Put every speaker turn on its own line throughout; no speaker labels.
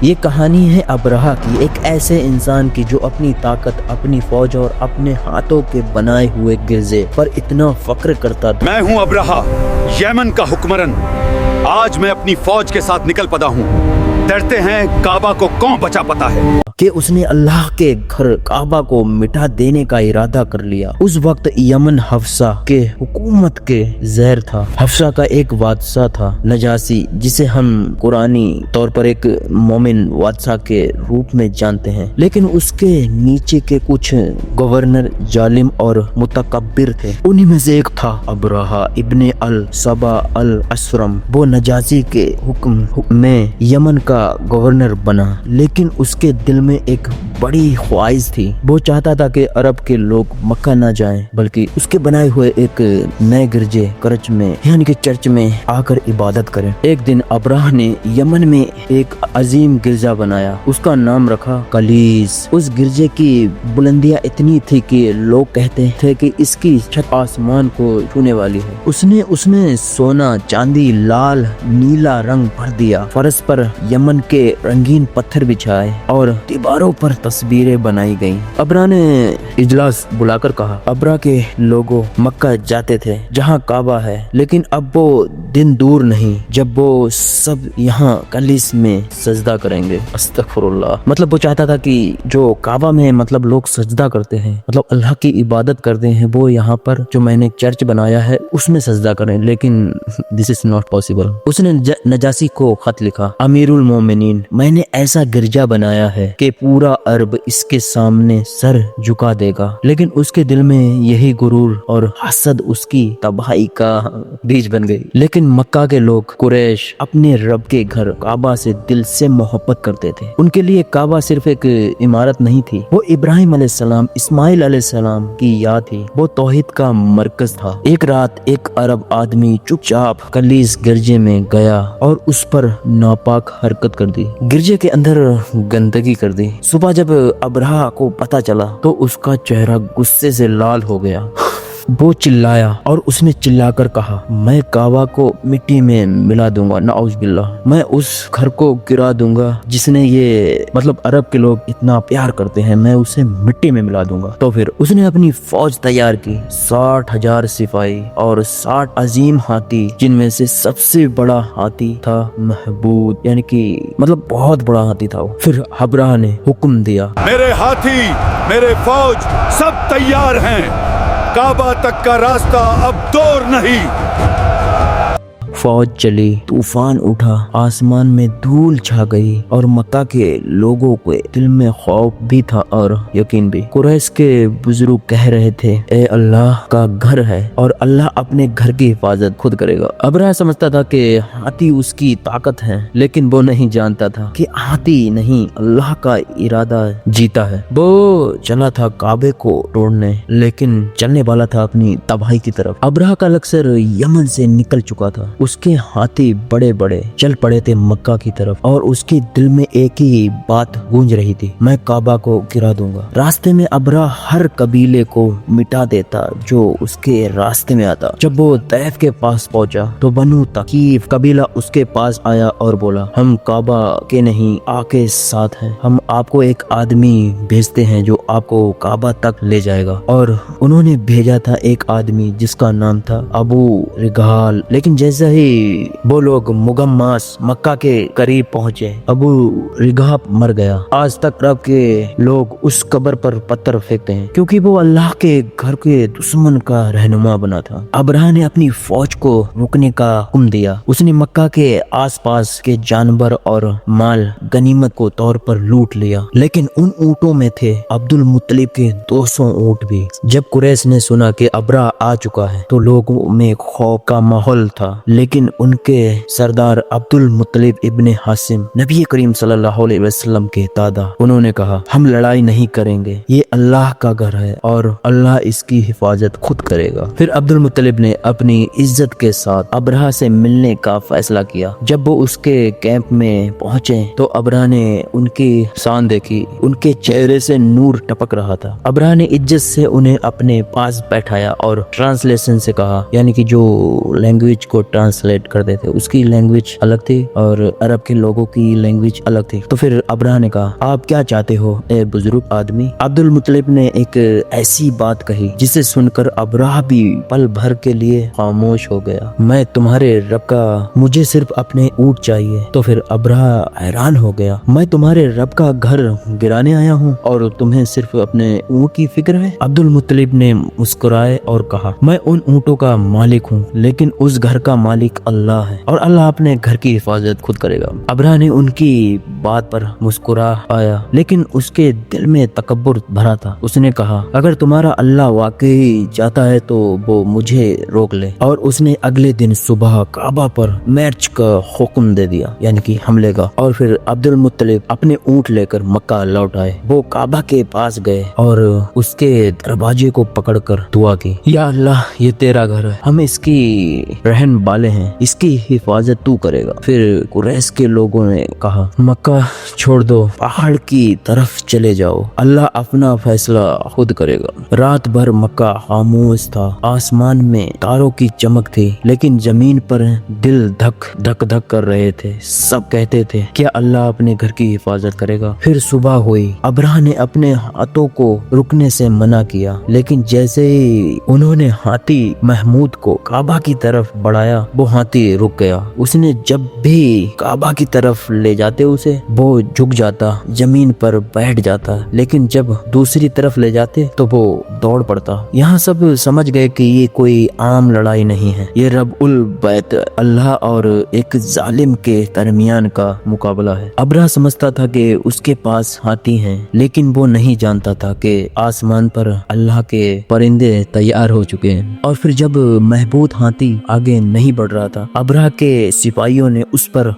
یہ کہانی ہے ابرہہ کی، ایک ایسے انسان کی جو اپنی طاقت، اپنی فوج اور اپنے ہاتھوں کے بنائے ہوئے گرزے پر اتنا فخر کرتا تھا۔
میں ہوں ابرہہ، یمن کا حکمران۔ آج میں اپنی فوج کے ساتھ نکل پڑا ہوں۔ ڈرتے ہیں کعبہ کو کون بچا پتا ہے
کہ اس نے اللہ کے گھر کعبہ کو مٹا دینے کا ارادہ کر لیا۔ اس وقت یمن حفصہ کے حکومت کے زیر تھا۔ حفصہ کا ایک بادشاہ تھا نجاشی، جسے ہم قرآنی طور پر ایک مومن بادشاہ کے روپ میں جانتے ہیں، لیکن اس کے نیچے کے کچھ گورنر ظالم اور متکبر تھے۔ انہی میں سے ایک تھا ابرہہ ابن الصبا الاسرم۔ وہ نجاشی کے حکم میں یمن کا گورنر بنا، لیکن اس کے دل میں ایک بڑی خواہش تھی۔ وہ چاہتا تھا کہ عرب کے لوگ مکہ نہ جائیں، بلکہ اس کے بنائے ہوئے ایک نئے گرجے کرچ میں یعنی کہ چرچ میں آ کر عبادت کریں۔ ایک دن ابرہہ نے یمن میں ایک عظیم گرجا بنایا، اس کا نام رکھا کلیس۔ اس گرجے کی بلندیاں اتنی تھی کہ لوگ کہتے تھے کہ اس کی چھت آسمان کو چھونے والی ہے۔ اس میں سونا، چاندی، لال، نیلا رنگ بھر دیا۔ فرش پر یمن کے رنگین پتھر بچھائے اور دیواروں پر تصویریں بنائی گئیں۔ ابرہہ نے اجلاس بلا کر کہا، ابرہہ کے لوگوں مکہ جاتے تھے جہاں کعبہ ہے، لیکن اب وہ دن دور نہیں جب وہ سب یہاں کلیس میں سجدہ کریں گے۔ استغفر اللہ۔ مطلب وہ چاہتا تھا کہ جو کعبہ میں مطلب لوگ سجدہ کرتے ہیں، مطلب اللہ کی عبادت کرتے ہیں، وہ یہاں پر جو میں نے چرچ بنایا ہے اس میں سجدہ کریں، لیکن دس از ناٹ پاسبل۔ اس نے نجاشی کو خط لکھا، امیر المومنین، میں نے ایسا گرجا بنایا ہے کہ پورا عرب اس کے سامنے سر جھکا دے گا، لیکن اس کے دل میں یہی غرور اور حسد اس کی تباہی کا بیج بن گئی۔ لیکن مکہ کے لوگ قریش اپنے رب کے گھر کعبہ سے دل سے محبت کرتے تھے۔ ان کے لیے کعبہ صرف ایک عمارت نہیں تھی، وہ ابراہیم علیہ السلام، اسماعیل علیہ السلام کی یاد تھی، وہ توحید کا مرکز تھا۔ ایک رات ایک عرب آدمی چپ چاپ کلیس گرجے میں گیا اور اس پر ناپاک حرکت کر دی، گرجے کے اندر گندگی کر دی۔ صبح جب ابرہہ کو پتہ چلا تو اس کا چہرہ غصے سے لال ہو گیا۔ وہ چلایا اور اس نے چلا کر کہا، میں کعبہ کو مٹی میں ملا دوں گا، نعوذ باللہ، میں اس گھر کو گرا دوں گا جس نے یہ مطلب عرب کے لوگ اتنا پیار کرتے ہیں، میں اسے مٹی میں ملا دوں گا۔ تو پھر اس نے اپنی فوج تیار کی، 60,000 سپاہی اور 60 عظیم ہاتھی، جن میں سے سب سے بڑا ہاتھی تھا محبود، یعنی کہ مطلب بہت بڑا ہاتھی تھا وہ۔ پھر ابرہہ نے حکم دیا،
میرے ہاتھی، میرے فوج سب تیار ہیں۔ کعبہ تک کا راستہ اب دور نہیں۔
فوج چلی، طوفان اٹھا، آسمان میں دھول چھا گئی اور مکہ کے لوگوں کے دل میں خوف بھی تھا اور یقین بھی۔ قریش کے بزرگ کہہ رہے تھے، اے اللہ کا گھر ہے اور اللہ اپنے گھر کی حفاظت خود کرے گا۔ ابرہہ سمجھتا تھا کہ ہاتھی اس کی طاقت ہے، لیکن وہ نہیں جانتا تھا کہ ہاتھی نہیں، اللہ کا ارادہ جیتا ہے۔ وہ چلا تھا کعبے کو توڑنے، لیکن چلنے والا تھا اپنی تباہی کی طرف۔ ابرہہ کا لشکر یمن سے نکل چکا تھا، اس کے ہاتھی بڑے بڑے چل پڑے تھے مکہ کی طرف، اور اس کے دل میں ایک ہی بات گونج رہی تھی، میں کعبہ کو گرا دوں گا۔ راستے میں ابرہہ ہر قبیلے کو مٹا دیتا جو اس کے راستے میں آتا۔ جب وہ طیف کے پاس پہنچا تو بنو ثقیف قبیلہ اس کے پاس آیا اور بولا، ہم کعبہ کے نہیں، آپ کے ساتھ ہیں، ہم آپ کو ایک آدمی بھیجتے ہیں جو آپ کو کعبہ تک لے جائے گا۔ اور انہوں نے بھیجا تھا ایک آدمی جس کا نام تھا ابو رگال، لیکن جیسا ہی وہ لوگ مغماس مکہ کے قریب پہنچے، ابو رگاب مر گیا۔ آج تک عرب کے لوگ اس قبر پر پتھر پھینکتے ہیں کیونکہ وہ اللہ کے گھر کے دشمن کا رہنما بنا تھا۔ ابرہہ نے اپنی فوج کو روکنے کا حکم دیا۔ اس نے مکہ کے آس پاس کے جانور اور مال غنیمت کو طور پر لوٹ لیا، لیکن ان اونٹوں میں تھے عبد المطلب کے 200 اونٹ بھی۔ جب قریش نے سنا کہ ابرہہ آ چکا ہے تو لوگوں میں خوف کا ماحول تھا، لیکن ان کے سردار عبد المطلب ابن حاسم نبی کریم صلی اللہ علیہ وسلم کے دادا، انہوں نے کہا ہم لڑائی نہیں کریں گے، یہ اللہ کا گھر ہے اور اللہ اس کی حفاظت خود کرے گا۔ پھر عبد المطلب نے اپنی عزت کے ساتھ ابرہہ سے ملنے کا فیصلہ کیا۔ جب وہ اس کے کیمپ میں پہنچے تو ابرہہ نے ان کی شان دیکھی، ان کے چہرے سے نور ٹپک رہا تھا۔ ابرہہ نے عزت سے انہیں اپنے پاس بیٹھایا اور ٹرانسلیشن سے کہا، یعنی کہ جو لینگویج کو ٹرانسلیٹ کرتے تھے اس کی لینگویج الگ تھی اور عرب کے لوگوں کی لینگویج الگ تھی۔ تو پھر ابرہہ نے کہا آپ کیا چاہتے ہو اے بزرگ آدمی؟ عبد المطلب نے ایک ایسی بات کہی جسے سن کر ابرہہ بھی پل بھر کے لیے خاموش ہو گیا۔ میں تمہارے رب کا، مجھے صرف اپنے اونٹ چاہیے۔ تو پھر ابرہہ حیران ہو گیا، میں تمہارے رب کا گھر گرانے آیا ہوں اور تمہیں صرف اپنے اونٹ کی فکر ہے؟ عبد المطلب نے مسکرائے اور کہا میں ان اونٹوں کا مالک ہوں لیکن اس گھر کا مالک اللہ ہے اور اللہ اپنے گھر کی حفاظت خود کرے گا۔ ابرہہ نے ان کی بات پر مسکرا آیا لیکن اس کے دل میں تکبر بھرا تھا۔ اس نے کہا اگر تمہارا اللہ واقعی چاہتا ہے تو وہ مجھے روک لے، اور اس نے اگلے دن صبح کعبہ پر میرچ کا حکم دے دیا، یعنی کہ حملے کا، اور پھر عبد المطلب اپنے اونٹ لے کر مکہ لوٹ آئے۔ وہ کعبہ کے پاس گئے اور اس کے دروازے کو پکڑ کر دعا کی، یا اللہ یہ تیرا گھر ہے، ہم اس کی رہن والے ہیں، اس کی حفاظت تو کرے گا۔ پھر قریش کے لوگوں نے کہا مکہ چھوڑ دو، پہاڑ کی طرف چلے جاؤ، اللہ اپنا فیصلہ خود کرے گا۔ رات بھر مکہ خاموش تھا، آسمان میں تاروں کی چمک تھی لیکن زمین پر دل دھک دھک دھک کر رہے تھے۔ سب کہتے تھے کیا اللہ اپنے گھر کی حفاظت کرے گا؟ پھر صبح ہوئی، ابرہہ نے اپنے ہاتھوں کو رکنے سے منع کیا لیکن جیسے ہی انہوں نے ہاتھی محمود کو کعبہ کی طرف بڑھایا وہ ہاتھی رک گیا۔ اس نے جب بھی کعبہ کی طرف لے جاتے اسے، وہ جھک جاتا، زمین پر بیٹھ جاتا، لیکن جب دوسری طرف لے جاتے تو وہ دوڑ پڑتا۔ یہاں سب سمجھ گئے کہ یہ کوئی عام لڑائی نہیں ہے، یہ رب البیت اللہ اور ایک ظالم کے درمیان کا مقابلہ ہے۔ ابرہہ سمجھتا تھا کہ اس کے پاس ہاتھی ہیں لیکن وہ نہیں جانتا تھا کہ آسمان پر اللہ کے پرندے تیار ہو چکے ہیں۔ اور پھر جب محبوب ہاتھی آگے نہیں بڑھ رہا تھا، ابرہہ کے سپاہیوں نے اس پر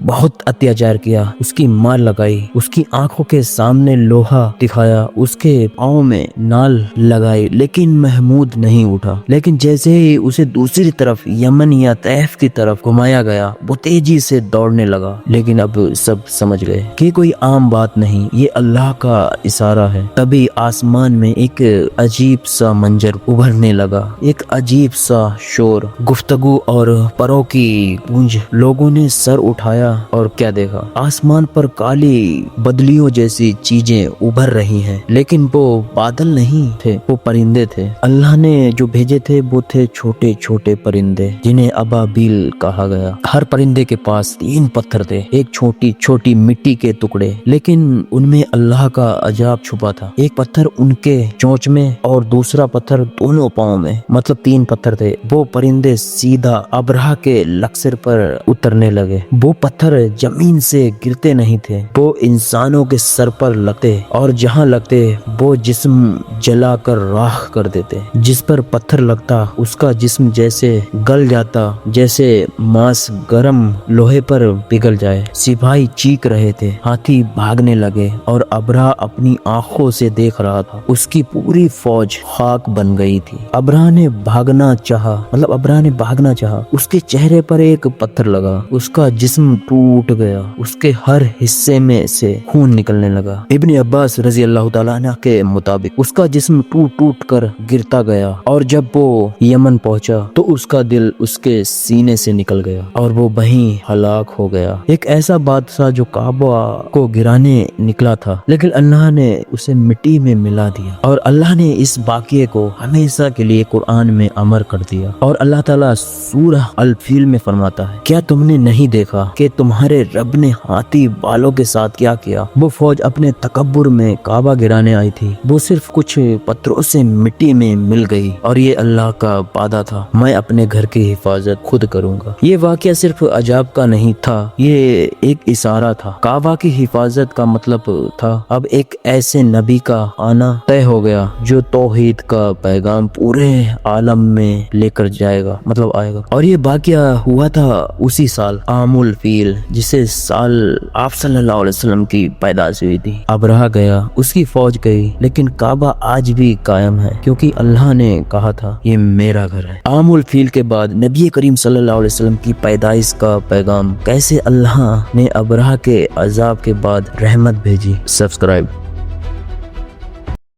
بہت اتیاچار کیا، اس کی مار لگائی، اس کی آنکھوں کے سامنے لوہا دکھایا، اس کے پاؤں میں نال لگائی لیکن محمود نہیں اٹھا۔ لیکن جیسے ہی اسے دوسری طرف یمن یا طیف کی طرف گھمایا گیا وہ تیزی سے دوڑنے لگا۔ لیکن اب سب سمجھ گئے کہ کوئی عام بات نہیں، یہ اللہ کا اشارہ ہے۔ تبھی آسمان میں ایک عجیب سا منظر ابھرنے لگا، ایک عجیب سا شور، گفتگو اور پروں کی گونج۔ لوگوں نے سر اٹھایا اور کیا دیکھا، آسمان پر کالی بدلیوں جیسی چیزیں ابھر رہی ہیں لیکن وہ بادل نہیں تھے، وہ پرندے تھے۔ اللہ نے جو بھیجے تھے وہ تھے چھوٹے چھوٹے پرندے جنہیں ابابیل کہا گیا۔ ہر پرندے کے پاس 3 پتھر تھے، ایک چھوٹی چھوٹی مٹی کے ٹکڑے، لیکن ان میں اللہ کا عجاب چھپا تھا۔ ایک پتھر ان کے چونچ میں اور دوسرا پتھر دونوں پاؤں میں، مطلب 3 پتھر تھے۔ وہ پرندے سیدھا ابرہہ کے لکسر پر اترنے لگے۔ وہ پتھر زمین سے گرتے نہیں تھے، وہ انسانوں کے سر پر لگتے اور جہاں لگتے وہ جسم جلا کر راکھ کر دیتے۔ جس پر پتھر لگتا اس کا جسم جیسے گل جاتا، جیسے ماس گرم لوہے پر پگھل جائے۔ سپاہی چیخ رہے تھے، ہاتھی بھاگنے لگے اور ابرہہ اپنی آنکھوں سے دیکھ رہا تھا اس کی پوری فوج خاک بن گئی تھی۔ ابرہہ نے بھاگنا چاہا، اس کے چہرے پر ایک پتھر لگا، اس کا جسم ٹوٹ گیا، اس کے ہر حصے میں سے خون نکلنے لگا۔ ابن عباس رضی اللہ تعالیٰ عنہ کے مطابق اس کا جسم ٹوٹ ٹوٹ کر گرتا گیا اور جب وہ یمن پہنچا تو اس کا دل اس کے سینے سے نکل گیا اور وہ وہیں ہلاک ہو گیا۔ ایک ایسا بادشاہ جو کعبہ کو گرانے نکلا تھا لیکن اللہ نے اسے مٹی میں ملا دیا، اور اللہ نے اس واقعے کو ہمیشہ کے لیے قرآن میں امر کر دیا۔ اور اللہ تعالیٰ سورہ الفیل میں فرماتا ہے، کیا تم نے نہیں دیکھا کہ کہ تمہارے رب نے ہاتھی بالوں کے ساتھ کیا کیا۔ وہ فوج اپنے تکبر میں کعبہ گرانے آئی تھی، وہ صرف کچھ پتھروں سے مٹی میں مل گئی، اور یہ اللہ کا وعدہ تھا، میں اپنے گھر کی حفاظت خود کروں گا۔ یہ واقعہ صرف عجاب کا نہیں تھا، یہ ایک اشارہ تھا۔ کعبہ کی حفاظت کا مطلب تھا اب ایک ایسے نبی کا آنا طے ہو گیا جو توحید کا پیغام پورے عالم میں لے کر جائے گا، مطلب آئے گا۔ اور یہ واقعہ ہوا تھا اسی سال عام الفیل، جسے سال آپ صلی اللہ علیہ وسلم کی پیدائش ہوئی تھی۔ ابرہہ گیا، اس کی فوج گئی، لیکن کعبہ آج بھی قائم ہے، کیونکہ اللہ نے کہا تھا یہ میرا گھر ہے۔ عام الفیل کے بعد نبی کریم صلی اللہ علیہ وسلم کی پیدائش کا پیغام، کیسے اللہ نے ابرہہ کے عذاب کے بعد رحمت بھیجی۔ سبسکرائب